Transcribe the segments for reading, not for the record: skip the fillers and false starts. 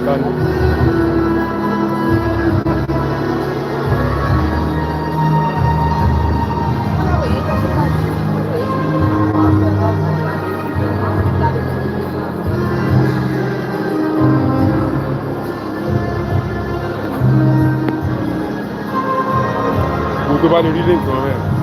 Tó bá lè rí lè nǹkan rẹ̀.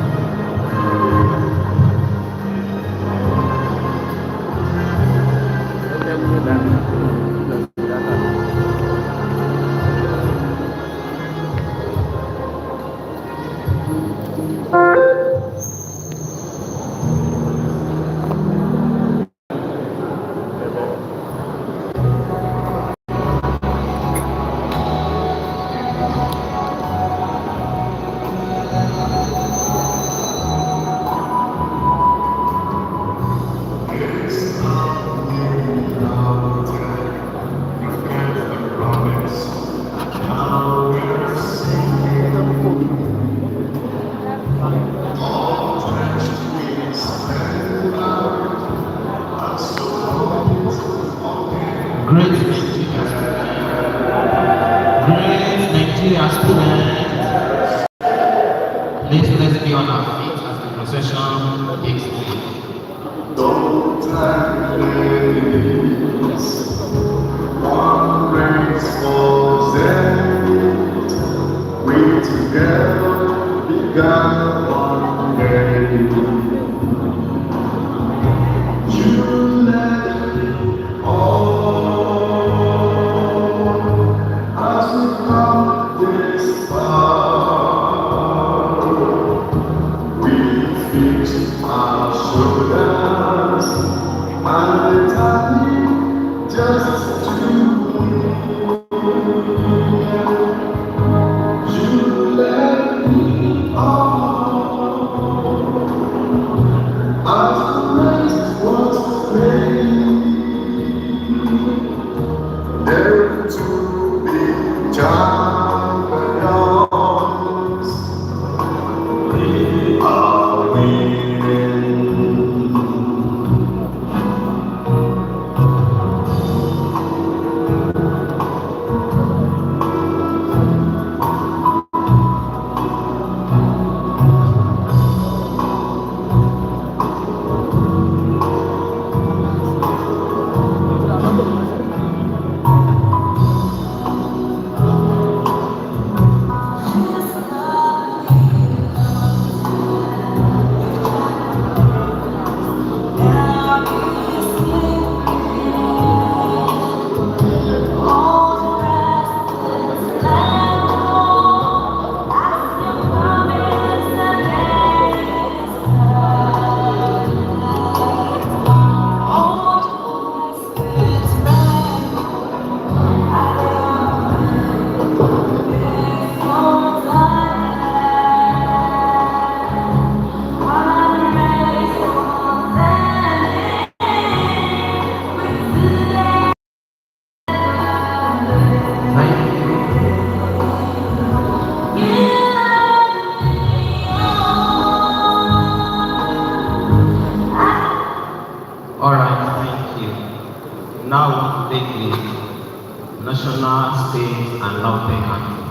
national, state, and LAUTECH anthem.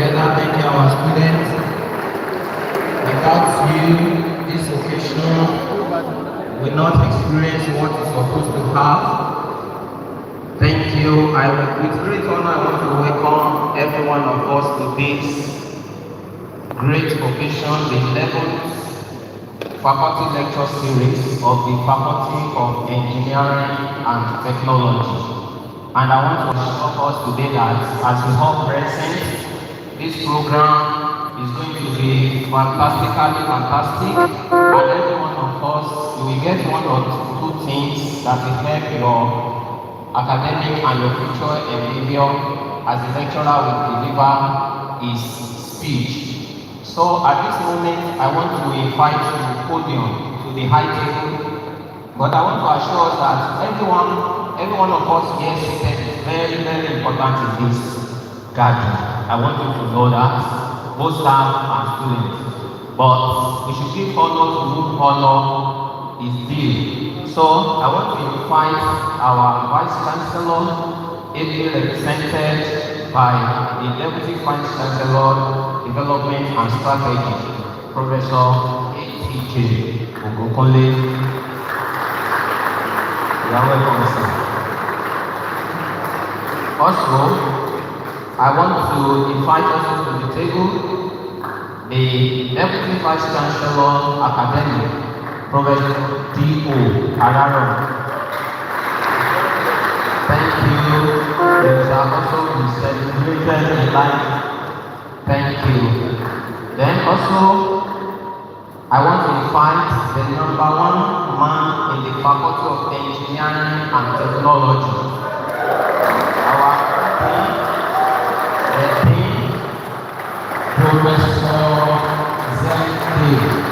together. Thank you, our students. Without you, this occasion will not experience what it's supposed to have. Thank you. With great honor, I want to welcome every one of us to this great occasion, the 11th faculty lecture series of the Faculty of Engineering and Technology. And I want to assure us today that as we all present, this program is going to be fantastically fantastic, and every one of us, you will get one or two things that will help your academic and your future behavior as the lecturer will deliver his speech. So at this moment, I want to invite you to the podium, to the high table, but I want to assure us that every one of us here seated is very, very important in this gathering. I want you to know that, both staff and students. But we should give honor to whom honor is due. So I want to invite our Vice Chancellor, ably represented by the Deputy Vice Chancellor, Development and Strategy, Professor A.T.J. Ogunkunle. You are welcome, sir. Also, I want to invite also to the table the Deputy Vice Chancellor, Academic, Professor D.O. Araro. Thank you. They shall also be celebrated in life. Thank you. Then also, I want to invite the number 1 man in the Faculty of Engineering and Technology. Our Dean, Professor Zenti.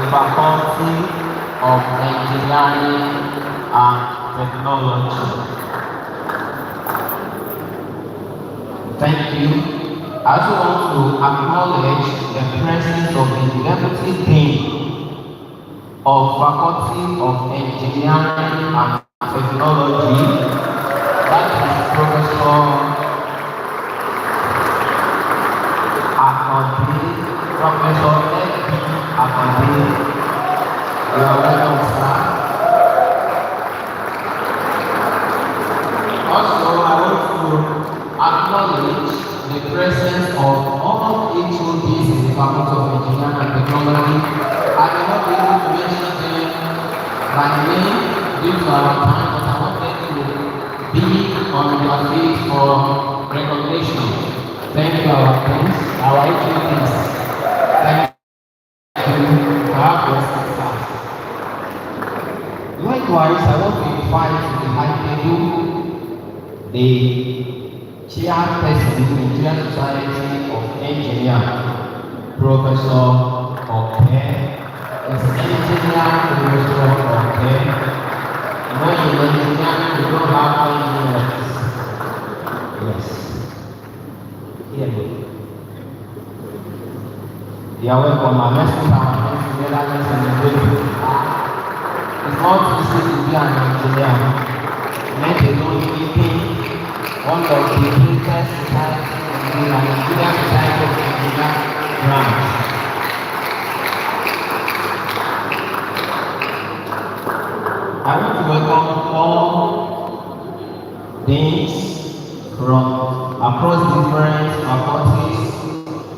Faculty of Engineering and Technology. Thank you. I also want to acknowledge the presence of the Deputy Dean of Faculty of Engineering and Technology, that is Professor Akande, Professor F.B. Akande. You are welcome, sir. Also, I want to acknowledge the presence of all HODs in the Faculty of Engineering and Technology. I cannot be able to mention them by name due to our time, but I want them to be on their feet for recognition. Thank you, our friends, our HODs. Thank you. God bless you. Likewise, I want to invite to the high table the chairperson of the Nigerian Society of Engineers, Professor Oke. It's engineer Professor Oke. When you're an engineer, you don't have engineers. Yes. Here we go. You are welcome. My message our friends together, let's celebrate. It's not easy to be an engineer. Let alone anything. One of the greatest societies in the Nigerian Society of Engineers branch. I want to welcome all deans from across different faculties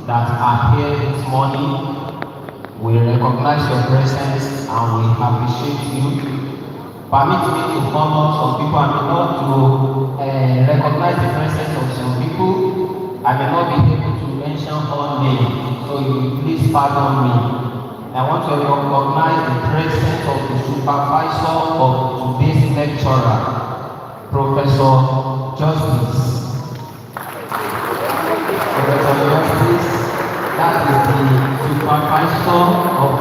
that are here this morning. We recognize your presence and we appreciate you. Permit me to honor some people. I may not to recognize the presence of some people. I may not be able to mention all names, so you will please pardon me. I want to recognize the presence of the supervisor of today's lecturer, Professor Justice. Professor Justice, that is the supervisor of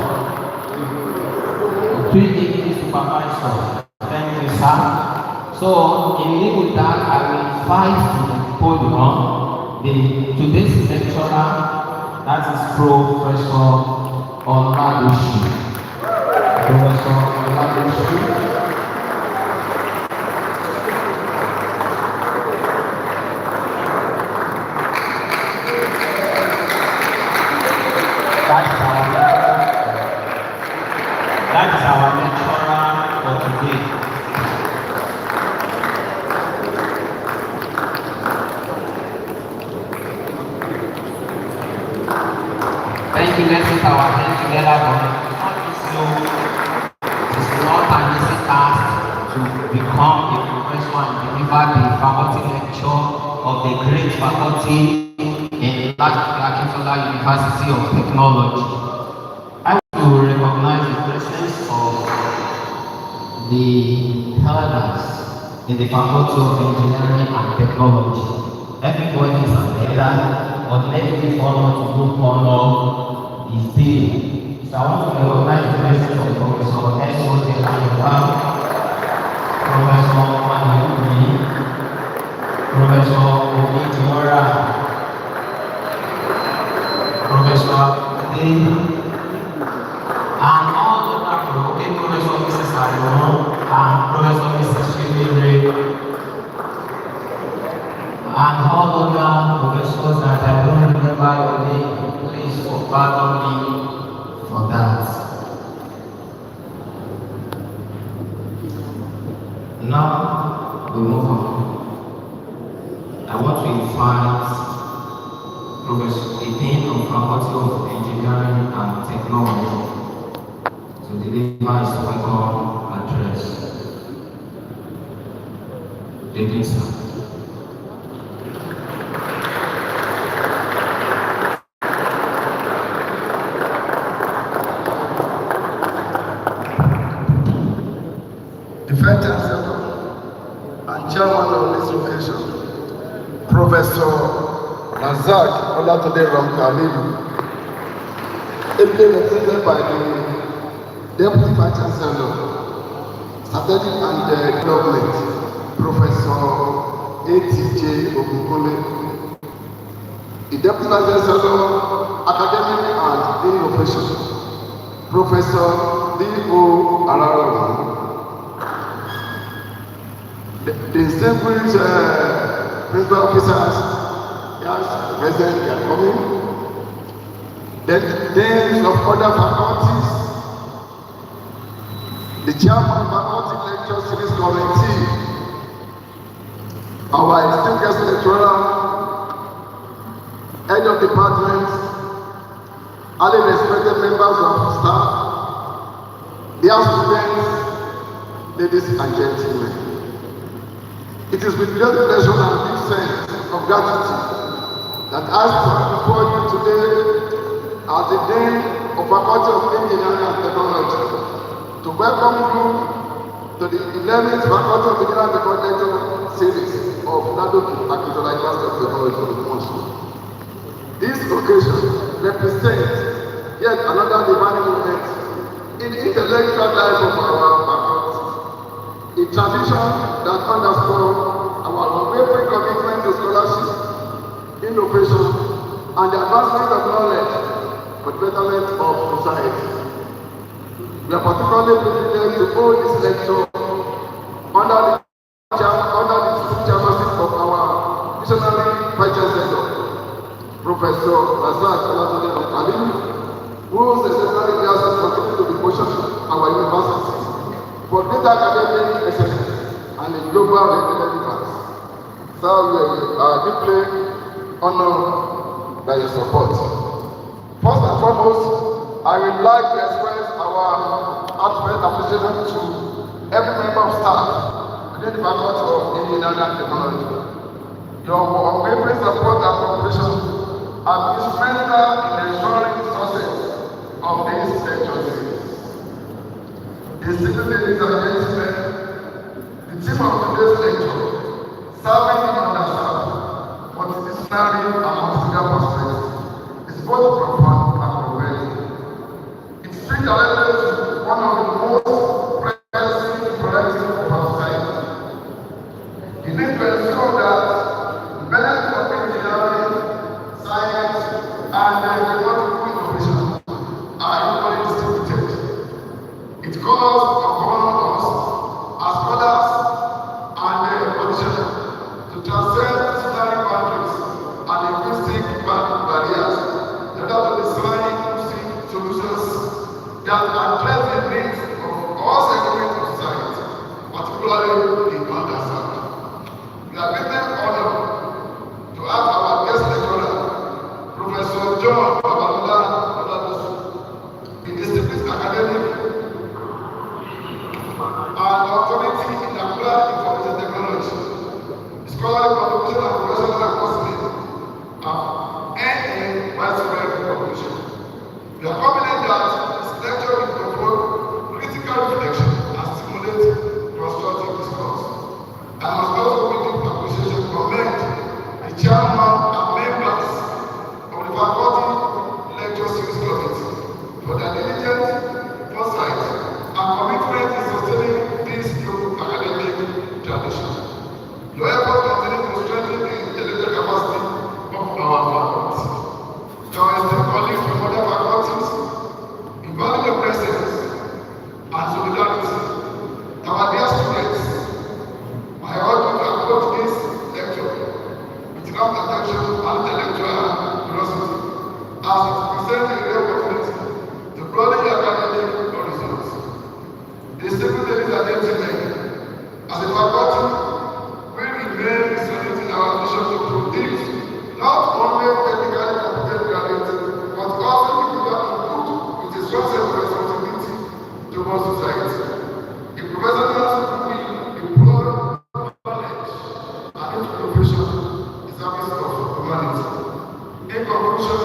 3 supervisor. Thank you, sir. So, in line with that, I will invite to the podium today's lecturer, that is Professor LAUTECH. Professor LAUTECH. That is our lecturer for today. Thank you. Let's put our hands together for him. It is not an easy task to become a professor and deliver the faculty lecture of the great faculty in Lakisola University of Technology. I want to recognize the presence of the elders in the Faculty of Engineering and Technology. Everybody is an elder, but let me honor to do honor is due. So I want to recognize the presence of Professor S.O.J. Professor Manuyumi, Professor Omidiora, Professor Dave, and all other Professor Mrs. Arimo and Professor Mrs. Shimire, and all other professors that I don't remember your name. Please pardon me for that. Now we move on. I want to invite Professor Dean of Faculty of Engineering and Technology to deliver his welcome address. Dean, sir. And chairman of this occasion, Professor Razak Olatode Ramkalilu, ably represented by the Deputy Vice Chancellor, Strategic and Development, Professor A.T.J. Ogunkole, the Deputy Vice Chancellor, Academic and Innovation, Professor D.O. Ararawa, the distinguished principal officers, yes, present, they are coming. The deans of other faculties, the chairman of faculty lecture series committee, our distinguished lecturer, head of departments, highly respected members of staff, dear students, ladies and gentlemen. It is with great pleasure and deep sense of gratitude that I stand before you today as the Dean of Faculty of Engineering and Technology to welcome you to the 11th Faculty of Engineering and Technology series of LAUTECH University of Technology in Moscow. This occasion represents yet another defining moment in the intellectual life of our faculty. A transition that underscores our unwavering commitment to scholarship, innovation, and the advancement of knowledge for the betterment of society. We are particularly privileged to hold this lecture under the chairmanship of our visionary Vice Chancellor, Professor Razak Olatode Ramkalilu, whose exceptional leadership continues to be pushing our universities for greater academic excellence and a global relevance. So we are deeply honored by your support. First and foremost, I would like to express our heartfelt appreciation to every member of staff within the Faculty of Engineering and Technology. Your unwavering support and cooperation have been instrumental in ensuring the success of this lecture series. Esteemed ladies and gentlemen, the theme of today's lecture, serving the underserved, multidisciplinary and multiple perspectives, is both profound and compelling. It speaks directly to one of the most pressing imperative of our society. The need to ensure that the benefits of engineering, science, and technological innovation are scholars of common laws, as scholars and politicians, to transcend disciplinary boundaries and linguistic barriers in order to design inclusive solutions that address the needs of all segments of society, particularly the underserved. We are greatly honored to have our guest lecturer, Professor John Babalola, in disciplines academic and authority in applied information technology. Scholarly contribution and professional enforcement have earned a widespread recognition. We are confident that this lecture will provoke critical reflection and stimulate constructive discourse. I must also with deep appreciation commend the chairman and members of the faculty lecture series committee for their diligent foresight and commitment in sustaining this new academic tradition. Your efforts continue to strengthen the intellectual capacity of our faculty. To our esteemed colleagues from other faculties, in value your presence and solidarity. To our dear students, I urge you to approach this lecture with enough attention and intellectual curiosity, as it presents a real opportunity to broaden your academic horizons. Distinguished ladies and gentlemen, as a faculty, we remain resolute in our mission to produce not only technically competent graduates, but also people that input with a strong sense of responsibility towards society. A professional will employ knowledge and innovation in service of humanity. In conclusion,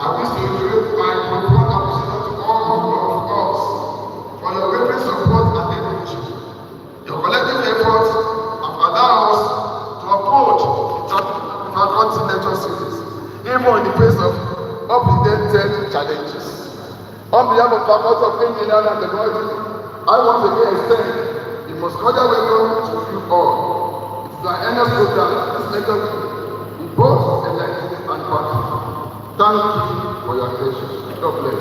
I wish to reiterate my profound appreciation to all of us for your willing support and dedication. Your collective efforts have allowed us to approach the faculty lecture series, even in the face of unprecedented challenges. On behalf of Faculty of Engineering and Technology, I once again extend the most cordial welcome to you all. It is an earnest program that this lecture will be both elective and practical. Thank you for your attention. God bless.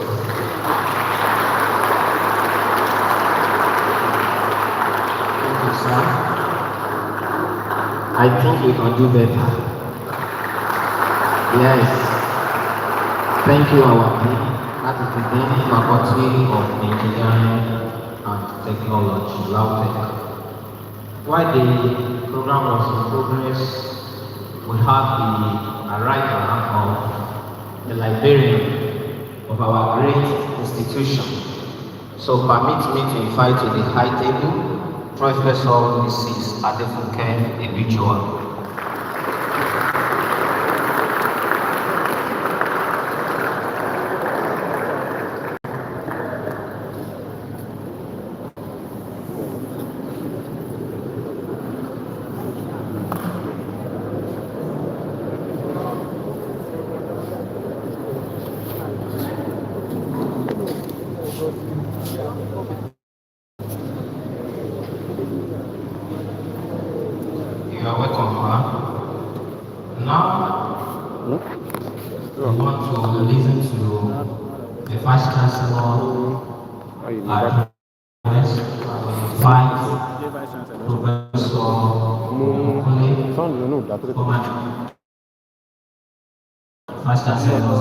Sir, I think we can do better. Yes. Thank you, our dean. That is the Dean Faculty of Engineering and Technology, LAUTECH. While the program was in progress, we had the arrival of the librarian of our great institution. So permit me to invite to the high table Professor Mrs. Adefunke Ebijoa. You are welcome, Ma. Now, we want to listen to the Vice Chancellor address. Invite Professor Mukule, Vice Chancellor's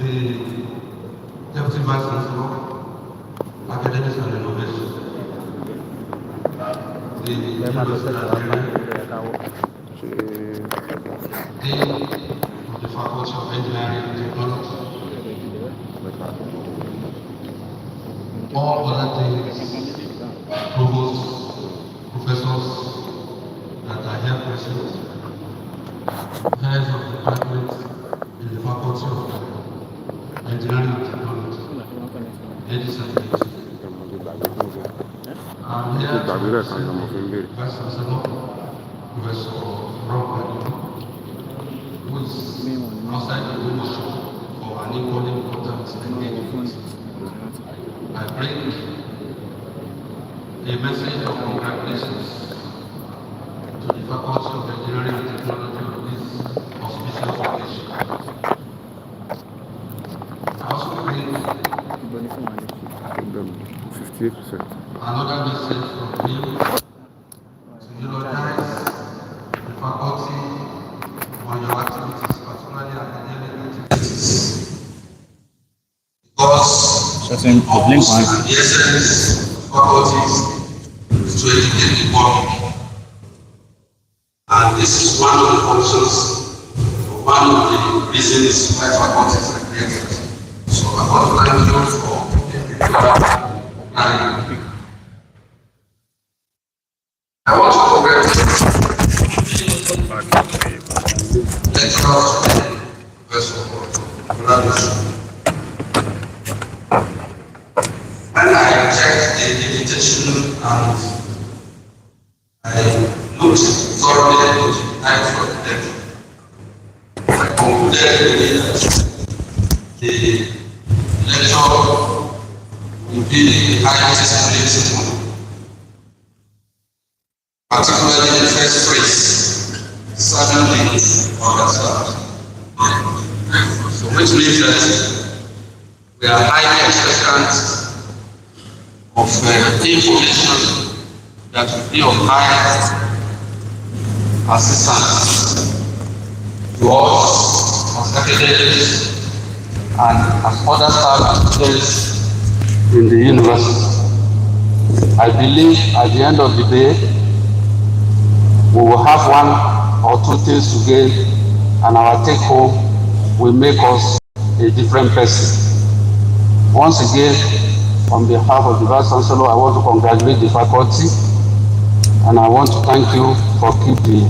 The Deputy Vice Chancellor, Academics and Innovation, the University Librarian, Dean of the Faculty of Engineering and Technology, all other deans, provosts, professors that are here present, heads of departments in the Faculty of Engineering and Technology, ladies and gentlemen. I'm here to present the Vice Chancellor, Professor Rob, who is outside the room for an an equally important engagement. I bring a message of congratulations to the Faculty of Engineering and Technology on this auspicious occasion. I also bring 58%. another message from me to eulogize the faculty on your activities, particularly academic activities. Because the purpose and the essence of faculties is to educate the public. And this is one of the functions, or one of the reasons why faculties are created. So I want to thank you for I want to congratulate lecturers today, first of all, congratulations. And I checked the invitation and I looked thoroughly into the time for the lecture. I concluded that the lecture will be the highest rated, particularly the first phrase, suddenly understand. So which means that we are highly expectant of information that will be of high assistance to us as academics and as other staff and students in the university. I believe at the end of the day, we will have one or two things to gain, and our take home will make us a different person. Once again, on behalf of the Vice Chancellor, I want to congratulate the faculty, and I want to thank you for keeping the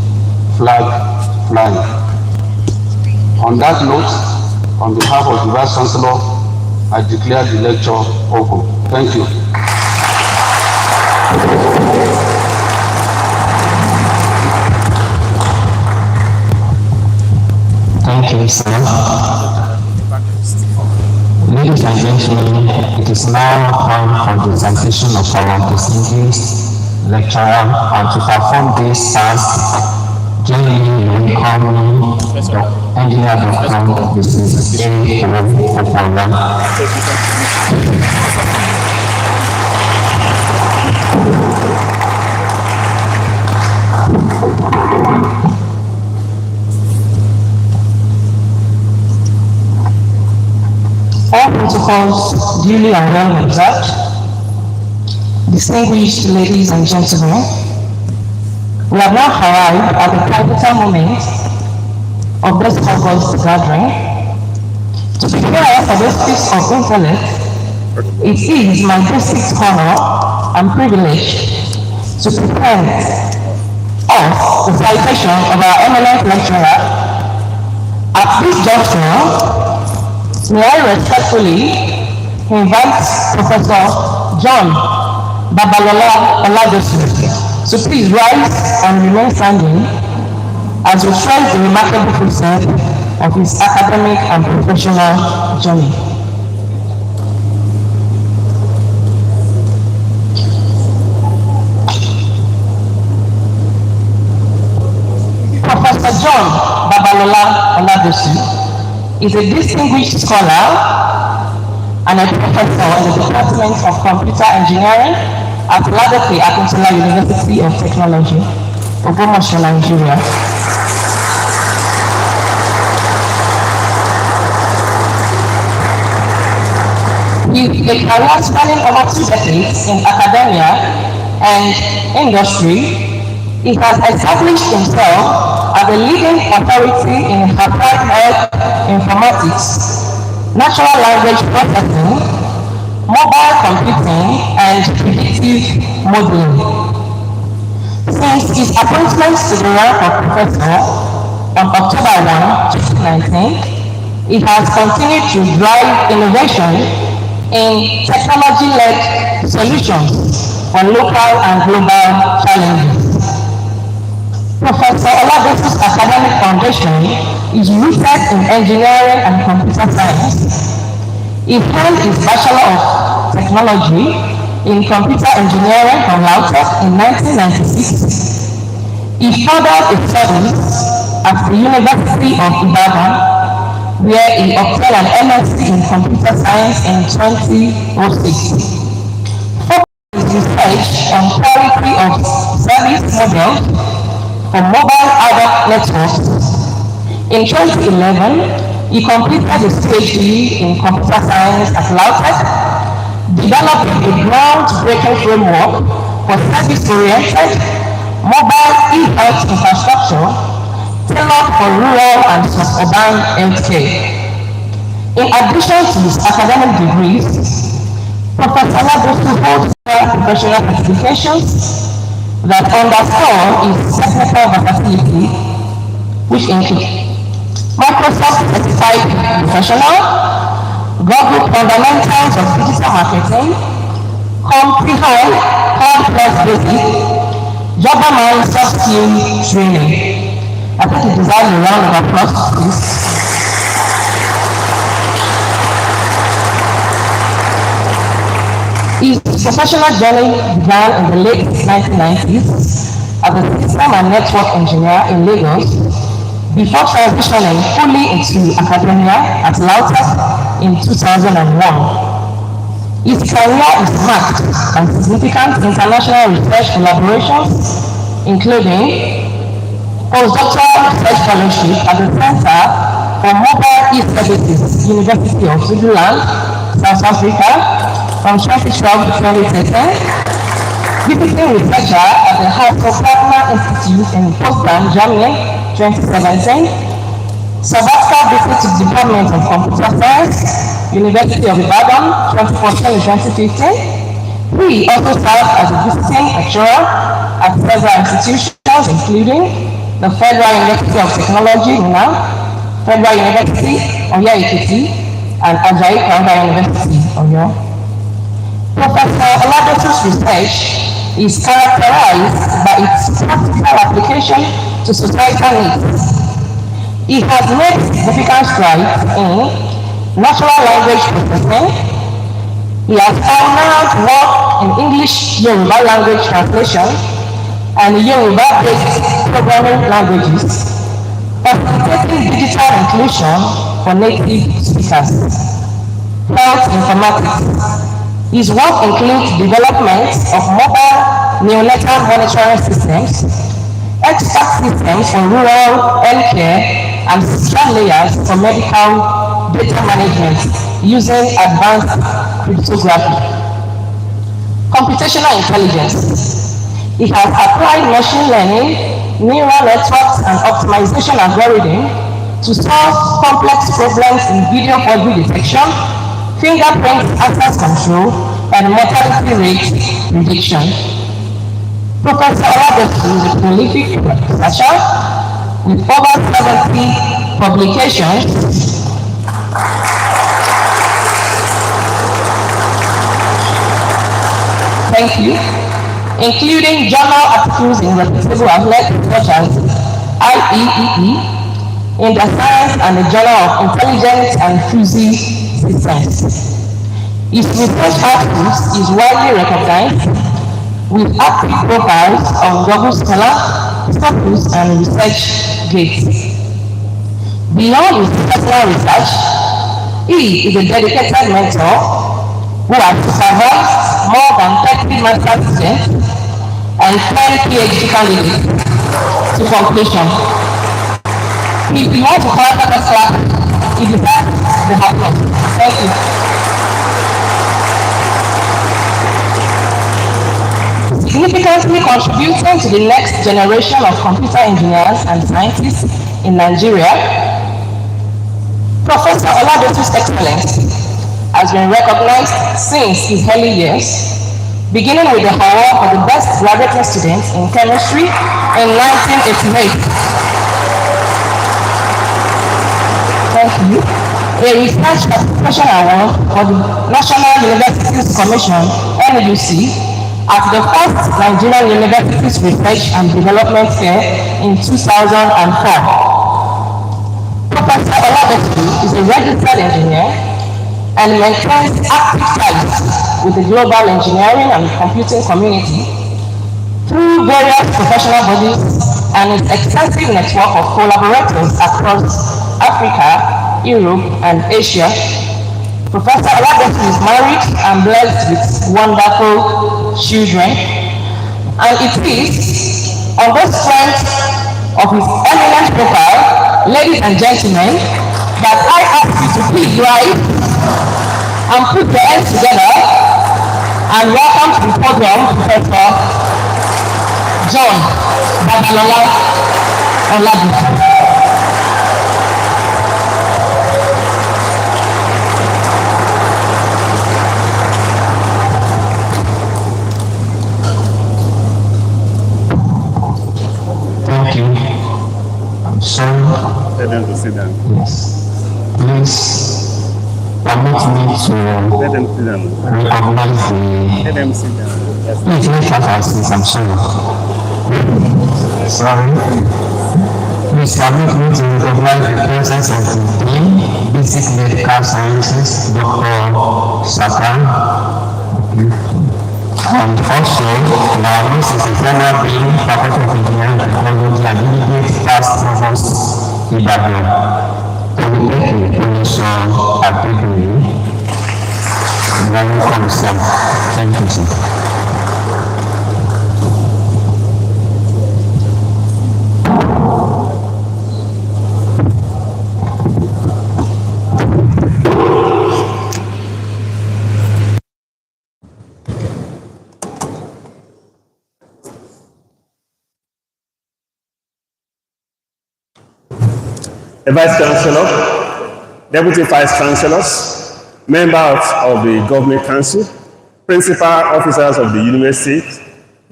flag flying. On that note, on behalf of the Vice Chancellor, I declare the lecture open. Thank you. Thank you, sir. Ladies and gentlemen, it is now time for the presentation of our distinguished lecturer, and to perform this task, join me in welcoming the engineer Dr. Mrs. A. Popola. All protocols duly and well observed. Distinguished ladies and gentlemen, we have now arrived at the pivotal moment of this August gathering. To prepare for this feast of intellect, it is my distinct honor and privilege to present us the citation of our eminent lecturer. At this juncture, may I respectfully invite Professor John Babalola Oladosu to please rise and remain standing as we trace the remarkable process of his academic and professional journey. Professor John Babalola Oladosu is a distinguished scholar and a professor in the Department of Computer Engineering at LAUTECH Akintola University of Technology, Ogbomoso, Nigeria. With a career spanning over 2 decades in academia and industry, he has established himself as a leading authority in applied health informatics, natural language processing, mobile computing, and predictive modeling. Since his appointment to the rank of professor on October 1, 2019, he has continued to drive innovation in technology-led solutions for local and global challenges. Professor Oladosu's academic foundation is rooted in engineering and computer science. He earned his Bachelor of Technology in Computer Engineering from LAUTECH in 1996. He furthered his studies at the University of Ibadan, where he obtained an MSc in Computer Science in 2006. Focusing his research on quality of service models for mobile ad hoc networks. In 2011, he completed his PhD in computer science at LAUTECH, developing a groundbreaking framework for service-oriented mobile e-health infrastructure tailored for rural and suburban healthcare. In addition to his academic degrees, Professor Ladosu holds professional certifications that underscore his technical versatility, which include Microsoft Certified Professional, Google Fundamentals of Digital Marketing, Comprehend Cloud Plus Basic, Java Mind Soft Skill Training. I think it deserves a round of applause, please. His professional journey began in the late 1990s as a system and network engineer in Lagos, before transitioning fully into academia at LAUTECH in 2001. His career is marked by significant international research collaborations, including postdoctoral research fellowship at the Center for Mobile E-Services, University of Zululand, South Africa, from 2012 to 2013, visiting researcher at the Partner Institute in Potsdam, Germany, 2017, sabbatical visit to the Department of Computer Science, University of Ibadan, 2014 and 2015. He also served as a visiting lecturer at several institutions, including the Federal University of Technology, Federal University, Oyo Ekiti, and Ajayi Crowther University, Oyo. Professor Oladosu's research is characterized by its practical application to societal needs. He has made significant strides in natural language processing. He has pioneered work in English-Yoruba language translation and Yoruba-based programming languages, facilitating digital inclusion for native speakers. Health informatics. His work includes development of mobile neonatal monitoring systems, expert systems for rural healthcare, and system layers for medical data management using advanced cryptography. Computational intelligence. It has applied machine learning, neural networks, and optimization algorithms to solve complex problems in video forgery detection, fingerprint access control, and mortality rate prediction. Professor Oladosu is a prolific researcher with over 70 publications including journal articles in reputable outlets such as IEEE, in the Science and the Journal of Intelligence and Fuzzy Systems. His research output is widely recognized with active profiles on Google Scholar, Scopus, and ResearchGate. Beyond his personal research, he is a dedicated mentor who has supervised more than 30 master's students and 10 PhD candidates to completion. If you want to call that a class, it deserves the applause. Thank you. Significantly contributing to the next generation of computer engineers and scientists in Nigeria, Professor Oladosu's excellence has been recognized since his early years, beginning with the award for the best graduate student in chemistry in 1988. Thank you. A research participation award for the National Universities Commission, NUC, at the first Nigerian Universities Research and Development Fair in 2004. Professor LAUTECH is a registered engineer and maintains active ties with the global engineering and computing community through various professional bodies and his extensive network of collaborators across Africa, Europe, and Asia. Professor LAUTECH is married and blessed with wonderful children, and it is on the strength of his eminent profile, ladies and gentlemen, that I ask you to please rise and put your hands together and welcome to the podium Professor John Babalola Olabisu. Thank you. I'm sorry. Tell them to sit down. Yes. Please permit me to Let them sit down. recognize the. Let them sit down. Yes. Please let us assist. I'm sorry. Sorry. Please permit me to recognize the presence of the Dean, Basic Medical Sciences, Dr. Saka. And also, now this is the former Dean, Faculty of Engineering and Technology and immediate past Provost Ibadan. Polytechnic, Professor Adebayo. Welcome, sir. Thank you, sir. The Vice Chancellor, Deputy Vice Chancellors, members of the Government Council, principal officers of the university,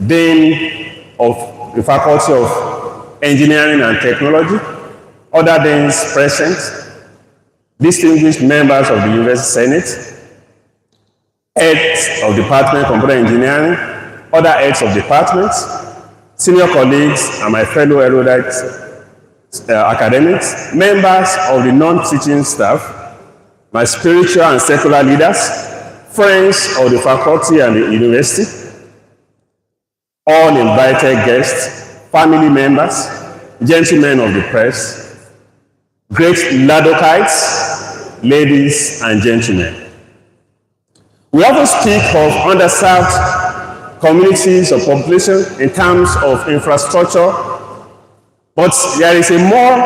Dean of the Faculty of Engineering and Technology, other deans present, distinguished members of the University Senate, heads of Department of Computer Engineering, other heads of departments, senior colleagues, and my fellow erudite academics, members of the non-teaching staff, my spiritual and secular leaders, friends of the faculty and the university, all invited guests, family members, gentlemen of the press, great Ladokites, ladies and gentlemen. We often speak of underserved communities or population in terms of infrastructure, but there is a more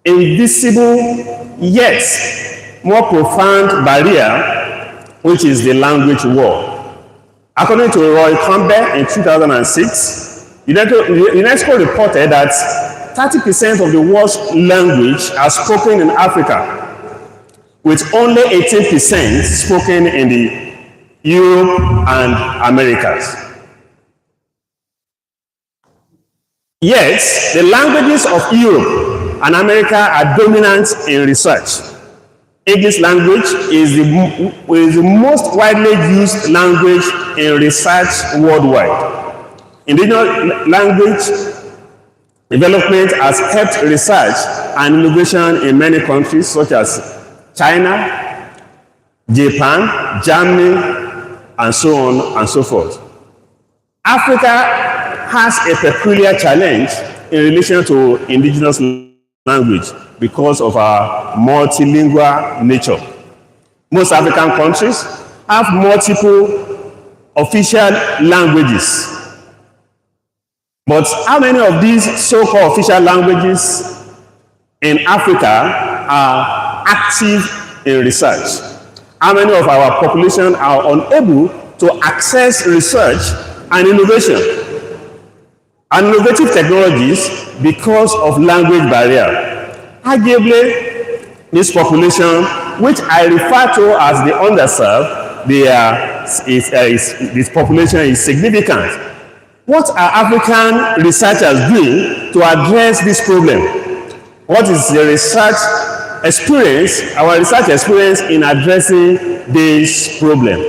invisible yet more profound barrier, which is the language war. According to Roy Campbell in 2006, UNESCO reported that 30% of the world's language are spoken in Africa, with only 18% spoken in the Europe and Americas. Yet, the languages of Europe and America are dominant in research. English language is the most widely used language in research worldwide. Indigenous language development has helped research and innovation in many countries such as China, Japan, Germany, and so on and so forth. Africa has a peculiar challenge in relation to indigenous language because of our multilingual nature. Most African countries have multiple official languages. But how many of these so-called official languages in Africa are active in research? How many of our population are unable to access research and innovation and innovative technologies because of language barrier? Arguably, this population, which I refer to as the underserved, this population is significant. What are African researchers doing to address this problem? What is the research experience, our research experience in addressing this problem?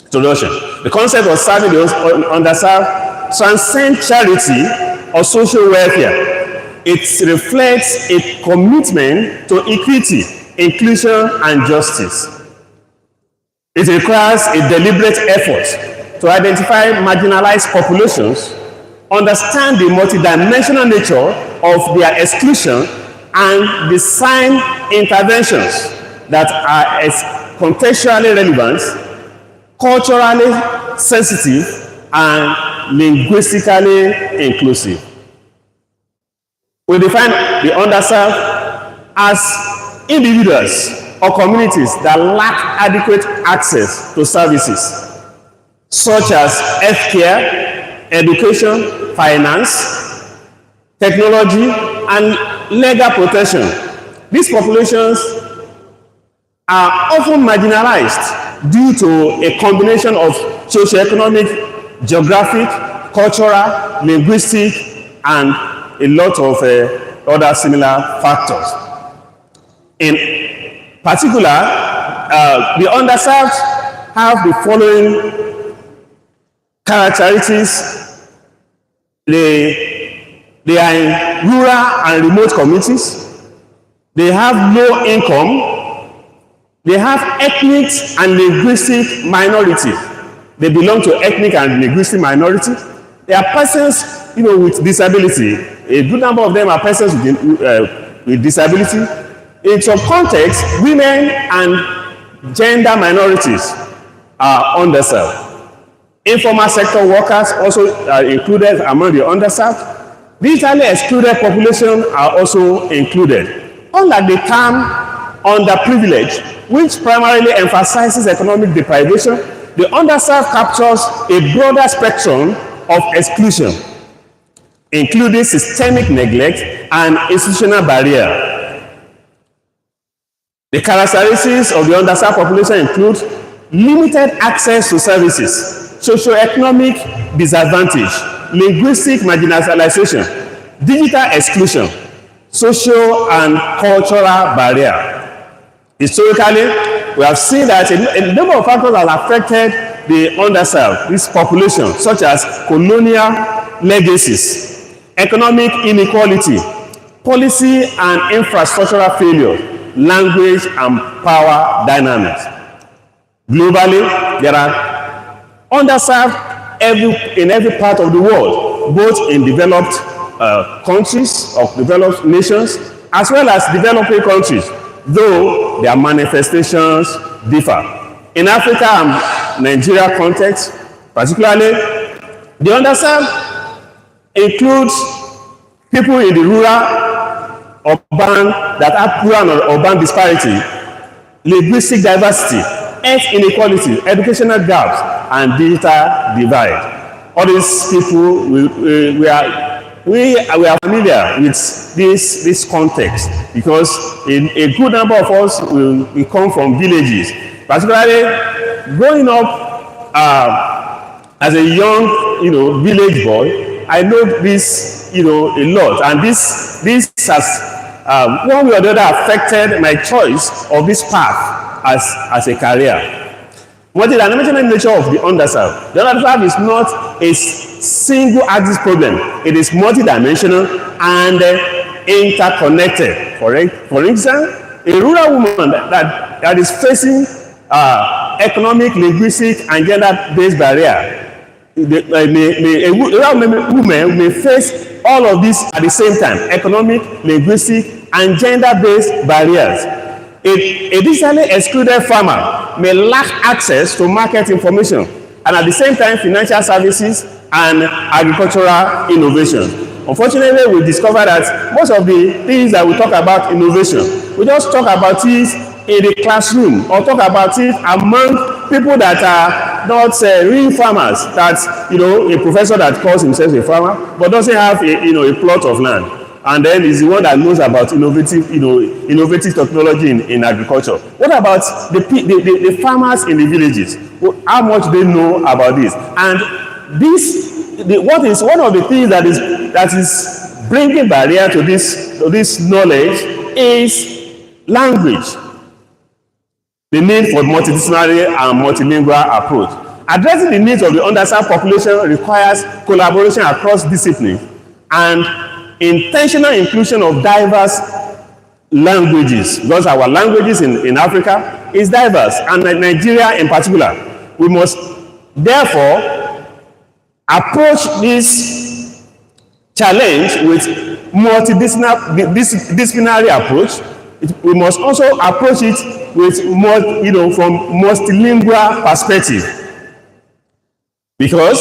Introduction. The concept of serving the underserved transcends charity or social welfare. it reflects a commitment to equity, inclusion, and justice. It requires a deliberate effort to identify marginalized populations, understand the multidimensional nature of their exclusion, and design interventions that are contextually relevant, culturally sensitive, and linguistically inclusive. We define the underserved as individuals or communities that lack adequate access to services such as healthcare, education, finance, technology, and legal protection. These populations are often marginalized due to a combination of socioeconomic, geographic, cultural, linguistic, and a lot of other similar factors. In particular, the underserved have the following characteristics. They are in rural and remote communities. They have low income. They have ethnic and linguistic minorities. They belong to ethnic and linguistic minority. They are persons, with disability. A good number of them are persons with disability. In some contexts, women and gender minorities are underserved. Informal sector workers also are included among the underserved. Digitally excluded population are also included. Unlike the term underprivileged, which primarily emphasizes economic deprivation, the underserved captures a broader spectrum of exclusion, including systemic neglect and institutional barrier. The characteristics of the underserved population include limited access to services, socioeconomic disadvantage, linguistic marginalization, digital exclusion, social and cultural barrier. Historically, we have seen that a number of factors have affected the underserved, this population, such as colonial legacies, economic inequality, policy and infrastructural failure, language and power dynamics. Globally, there are underserved in every part of the world, both in developed countries or developed nations, as well as developing countries, though their manifestations differ. In Africa and Nigeria context, particularly, the underserved includes people in the rural, urban, that have rural and urban disparity, linguistic diversity, health inequality, educational gaps, and digital divide. All these people, we are familiar with this context because a good number of us will come from villages. Particularly, growing up as a young, village boy, I know this, a lot, and this has one way or the other affected my choice of this path as a career. Multidimensional nature of the underserved. The underserved is not a single axis problem. It is multidimensional and interconnected. For example, a rural woman that is facing economic, linguistic, and gender-based barrier. A rural woman may face all of this at the same time: economic, linguistic, and gender-based barriers. A digitally excluded farmer may lack access to market information and at the same time financial services and agricultural innovation. Unfortunately, we discovered that most of the things that we talk about innovation, we just talk about it in the classroom or talk about it among people that are not real farmers. That's a professor that calls himself a farmer but doesn't have a plot of land. And then is the one that knows about innovative technology in agriculture. What about the farmers in the villages? How much they know about this? And what is one of the things that is bringing barrier to this knowledge is language. The need for multidisciplinary and multilingual approach. Addressing the needs of the underserved population requires collaboration across disciplines and intentional inclusion of diverse languages, because our languages in Africa is diverse, and Nigeria in particular. We must therefore approach this challenge with multidisciplinary approach. We must also approach it with from multilingual perspective, because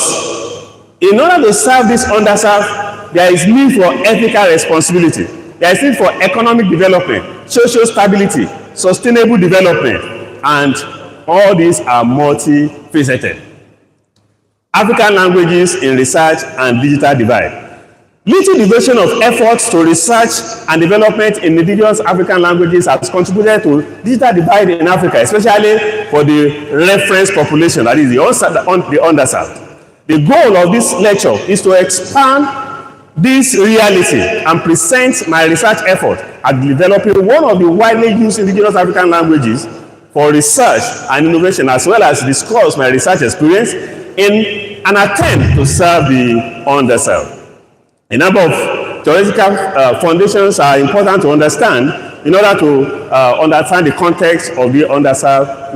in order to serve this underserved, there is need for ethical responsibility. There is need for economic development, social stability, sustainable development, and all these are multifaceted. African languages in research and digital divide. Little devotion of efforts to research and development in indigenous African languages has contributed to digital divide in Africa, especially for the reference population, that is the underserved. The goal of this lecture is to expand this reality and present my research effort at developing one of the widely used indigenous African languages for research and innovation, as well as discuss my research experience in an attempt to serve the underserved. A number of theoretical foundations are important to understand in order to understand the context of the underserved,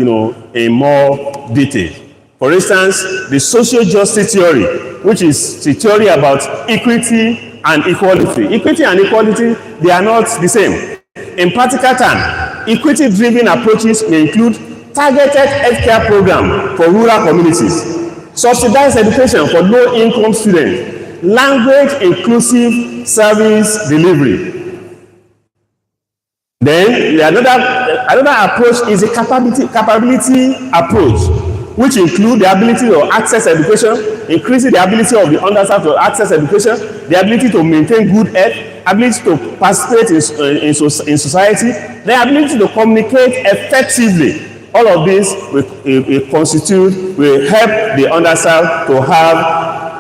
in more detail. For instance, the social justice theory, which is the theory about equity and equality. Equity and equality, they are not the same. In practical terms, equity-driven approaches may include targeted healthcare programs for rural communities, subsidized education for low-income students, language-inclusive service delivery. Then another approach is a capability approach, which include the ability to access education, increasing the ability of the underserved to access education, the ability to maintain good health, ability to participate in society, the ability to communicate effectively. All of this will help the underserved to have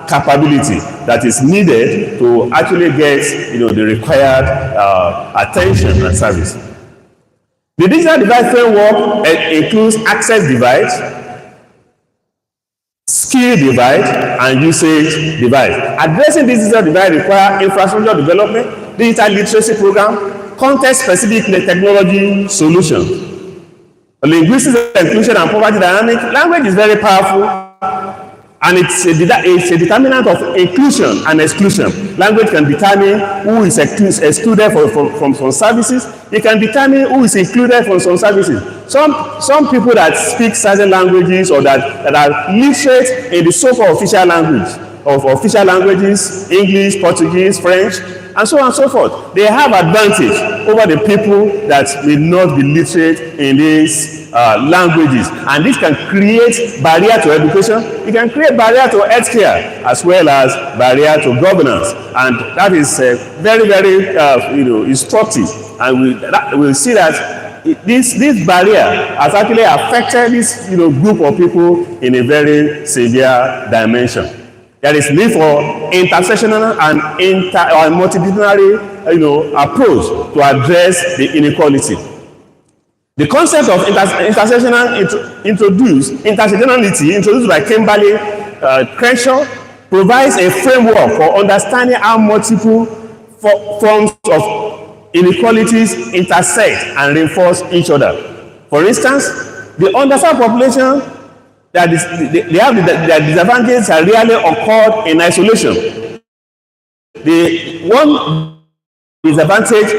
capability that is needed to actually get the required attention and service. The digital divide framework includes access divide, skill divide, and usage divide. Addressing this digital divide requires infrastructure development, digital literacy program, context-specific technology solutions. Linguistics inclusion and poverty dynamic. Language is very powerful, and it's a determinant of inclusion and exclusion. Language can determine who is excluded from some services. It can determine who is included from some services. Some people that speak certain languages or that are literate in the so-called official language of official languages, English, Portuguese, French, and so on and so forth, they have advantage over the people that may not be literate in these languages, and this can create barrier to education. It can create barrier to healthcare as well as barrier to governance, and that is very, very instructive. And we'll see that this barrier has actually affected this group of people in a very severe dimension. There is need for intersectional and multidisciplinary approach to address the inequality. The concept of intersectionality introduced by Kimberly Crenshaw provides a framework for understanding how multiple forms of inequalities intersect and reinforce each other. For instance, the underserved population, their disadvantages are rarely occurred in isolation. The one disadvantage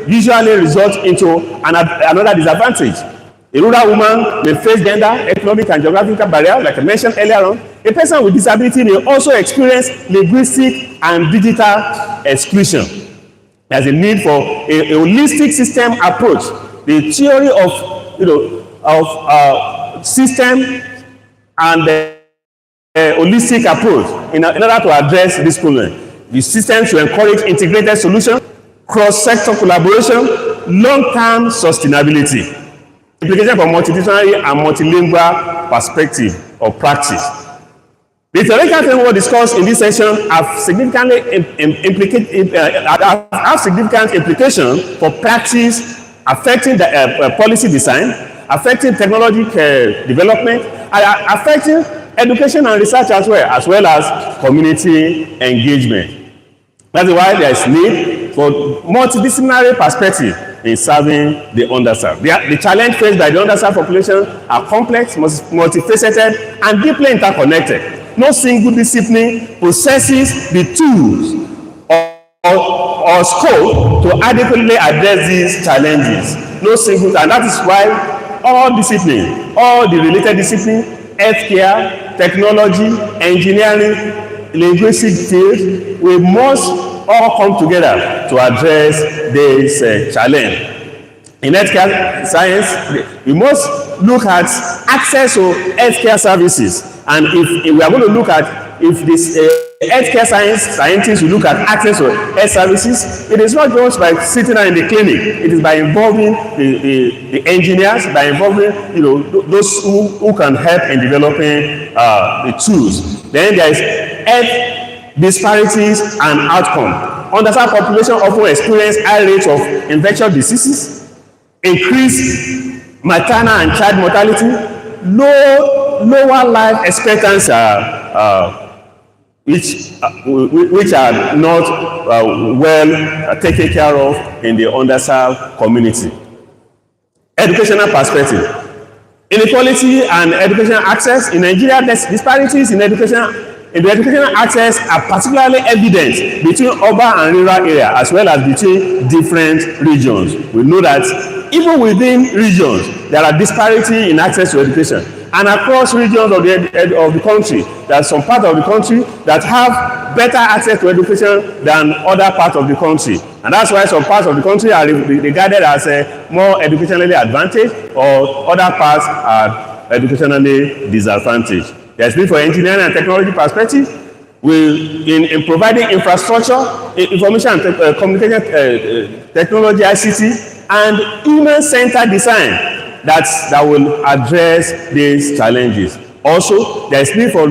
usually results into another disadvantage. A rural woman may face gender, economic, and geographical barriers, like I mentioned earlier on. A person with disability may also experience linguistic and digital exclusion. There's a need for a holistic system approach. The theory of system and holistic approach in order to address this problem. The system should encourage integrated solutions, cross-sector collaboration, long-term sustainability. Implication for multidisciplinary and multilingual perspective or practice. The theoretical framework discussed in this section have significant implications for practice, affecting the policy design, affecting technology development, and affecting education and research as well as community engagement. That's why there is need for multidisciplinary perspective in serving the underserved. The challenge faced by the underserved population are complex, multifaceted, and deeply interconnected. No single discipline possesses the tools or scope to adequately address these challenges. No single, and that is why all disciplines, all the related disciplines, healthcare, technology, engineering, linguistic field, we must all come together to address this challenge. In healthcare science, we must look at access to healthcare services, and if we are going to look at if this healthcare scientists will look at access to health services, it is not just by sitting down in the clinic. It is by involving the engineers, by involving those who can help in developing the tools. Then there is health disparities and outcome. Underserved population often experience high rates of infectious diseases, increased maternal and child mortality, lower life expectancy, which are not well taken care of in the underserved community. Educational perspective. Inequality and educational access in Nigeria, disparities in the educational access are particularly evident between urban and rural areas as well as between different regions. We know that even within regions, there are disparity in access to education. And across regions of the country, there are some parts of the country that have better access to education than other parts of the country. And that's why some parts of the country are regarded as more educationally advantaged, or other parts are educationally disadvantaged. There's need for engineering and technology perspective. In providing infrastructure, information and communication technology, ICT, and human-centered design that will address these challenges. Also, there is need for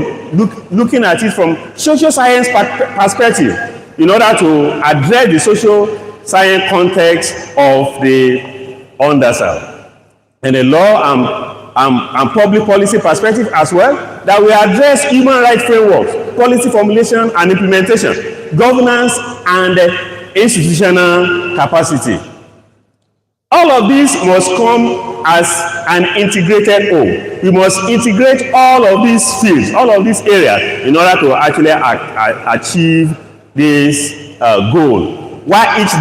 looking at it from social science perspective in order to address the social science context of the underserved. And the law and public policy perspective as well, that we address human rights frameworks, policy formulation and implementation, governance and institutional capacity. All of this must come as an integrated whole. We must integrate all of these fields, all of these areas, in order to actually achieve this goal. While each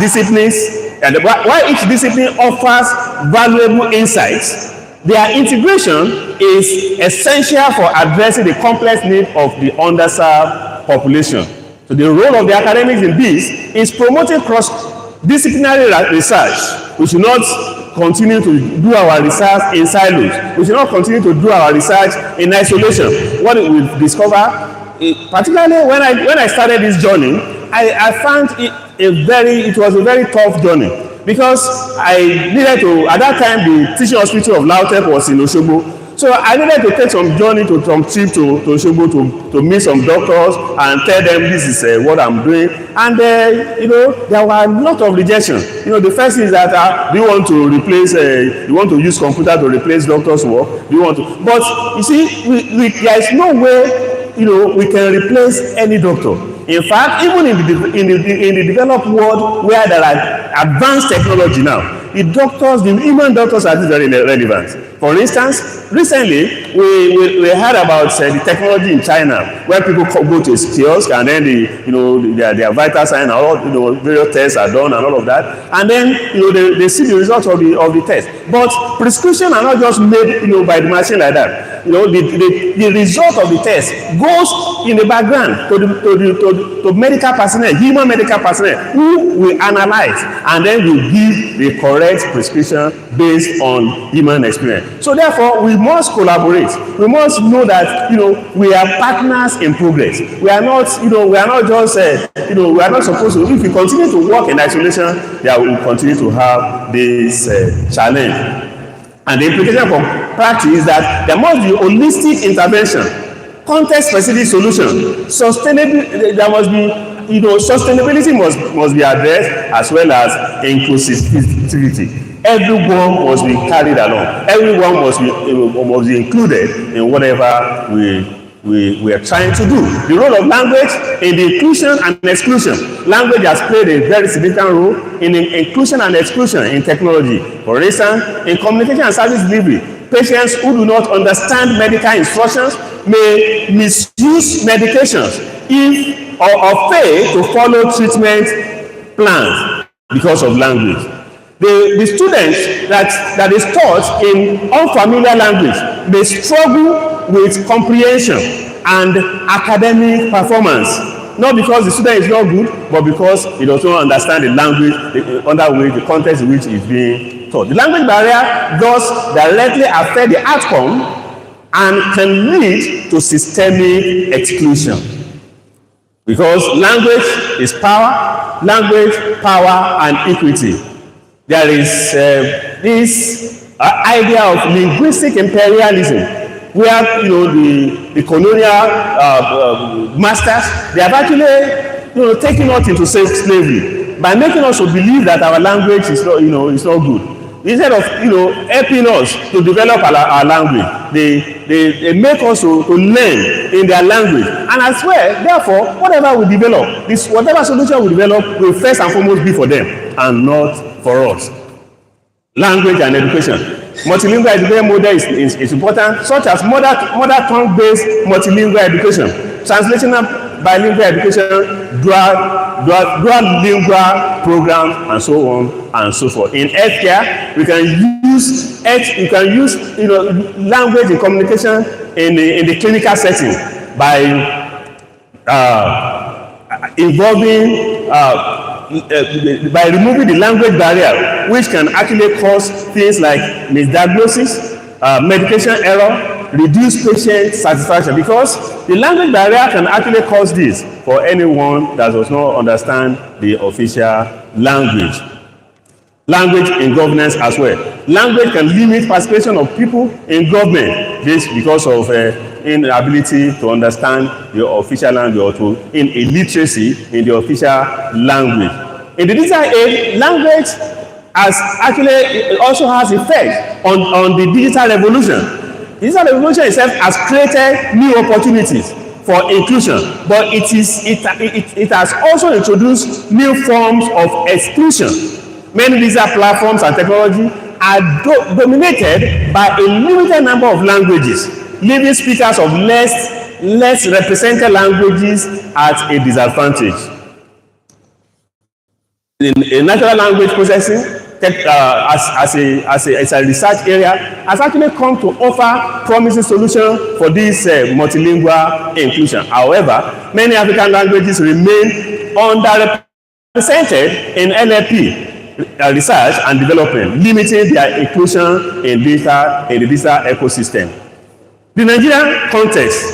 discipline offers valuable insights, their integration is essential for addressing the complex needs of the underserved population. So the role of the academics in this is promoting cross-disciplinary research. We should not continue to do our research in silos. We should not continue to do our research in isolation. What we discover, particularly when I started this journey, I found it was a very tough journey, because I needed to, at that time, the teaching hospital of LAUTECH was in Osogbo. So I needed to take some trip to Osogbo to meet some doctors and tell them this is what I'm doing. And there were a lot of rejection. The first is that do you want to replace, you want to use computer to replace doctors' work? Do you want to? But you see, there is no way we can replace any doctor. In fact, even in the developed world where there are advanced technology now, the human doctors are very relevant. For instance, recently we heard about the technology in China, where people go to a kiosk and then their vital sign and all various tests are done and all of that, and then they see the results of the test. But prescription are not just made by the machine like that. The result of the test goes in the background to medical personnel, human medical personnel, who will analyze and then will give the correct prescription based on human experience. So therefore, we must collaborate. We must know that we are partners in progress. We are not just we are not supposed to. If we continue to work in isolation, then we will continue to have this challenge. And the implication for practice is that there must be holistic intervention, context-specific solution, there must be, sustainability must be addressed, as well as inclusivity. Everyone must be carried along. Everyone must be included in whatever we we are trying to do. The role of language in the inclusion and exclusion. Language has played a very significant role in inclusion and exclusion in technology. For instance, in communication and service delivery, patients who do not understand medical instructions may misuse medications or fail to follow treatment plans because of language. The students that is taught in unfamiliar language may struggle with comprehension and academic performance, not because the student is not good, but because he does not understand the language, the context in which he is being taught. The language barrier does directly affect the outcome and can lead to systemic exclusion. Because language is power, and equity. There is this idea of linguistic imperialism, where the colonial masters, they have actually taken us into slavery by making us to believe that our language is not is not good. Instead of helping us to develop our language, they make us to learn in their language. And as well, therefore, whatever we develop, whatever solution we develop will first and foremost be for them and not for us. Language and education. Multilingual education model is important, such as mother tongue-based multilingual education, translational bilingual education, dual lingual programs, and so on and so forth. In healthcare, you can use language in communication in the clinical setting by involving by removing the language barrier, which can actually cause things like misdiagnosis, medication error, reduce patient satisfaction, because the language barrier can actually cause this for anyone that does not understand the official language. Language in governance as well. Language can limit participation of people in government, this because of inability to understand the official language or to illiteracy in the official language. In the digital age, language also has effect on the digital revolution. The digital revolution itself has created new opportunities for inclusion, but it has also introduced new forms of exclusion. Many digital platforms and technology are dominated by a limited number of languages, leaving speakers of less represented languages at a disadvantage. In natural language processing, as a research area, has actually come to offer promising solutions for this multilingual inclusion. However, many African languages remain underrepresented in LAP research and development, limiting their inclusion in the digital ecosystem. The Nigerian context,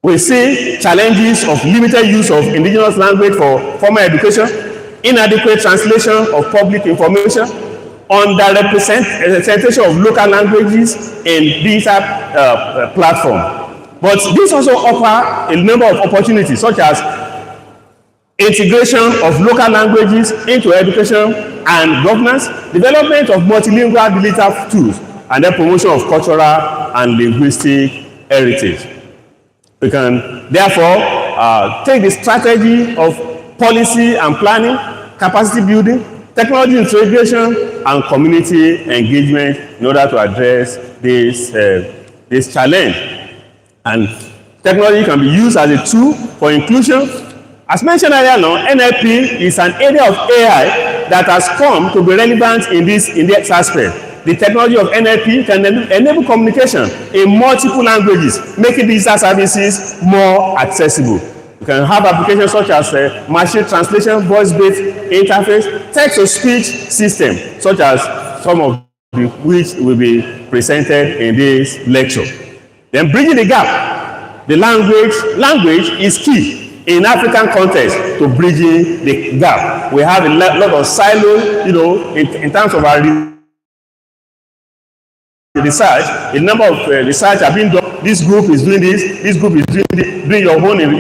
we see challenges of limited use of indigenous language for formal education, inadequate translation of public information, underrepresentation of local languages in digital platform. But this also offers a number of opportunities, such as integration of local languages into education and governance, development of multilingual digital tools, and then promotion of cultural and linguistic heritage. We can therefore take the strategy of policy and planning, capacity building, technology integration, and community engagement in order to address this challenge. And technology can be used as a tool for inclusion. As mentioned earlier on, NLP is an area of AI that has come to be relevant in this aspect. The technology of NLP can enable communication in multiple languages, making digital services more accessible. You can have applications such as machine translation, voice-based interface, text-to-speech system, such as some of which will be presented in this lecture. Then bridging the gap. The language is key in African context to bridging the gap. We have a lot of silos, in terms of our research. A number of research have been done. This group is doing this, this group is doing this, doing your own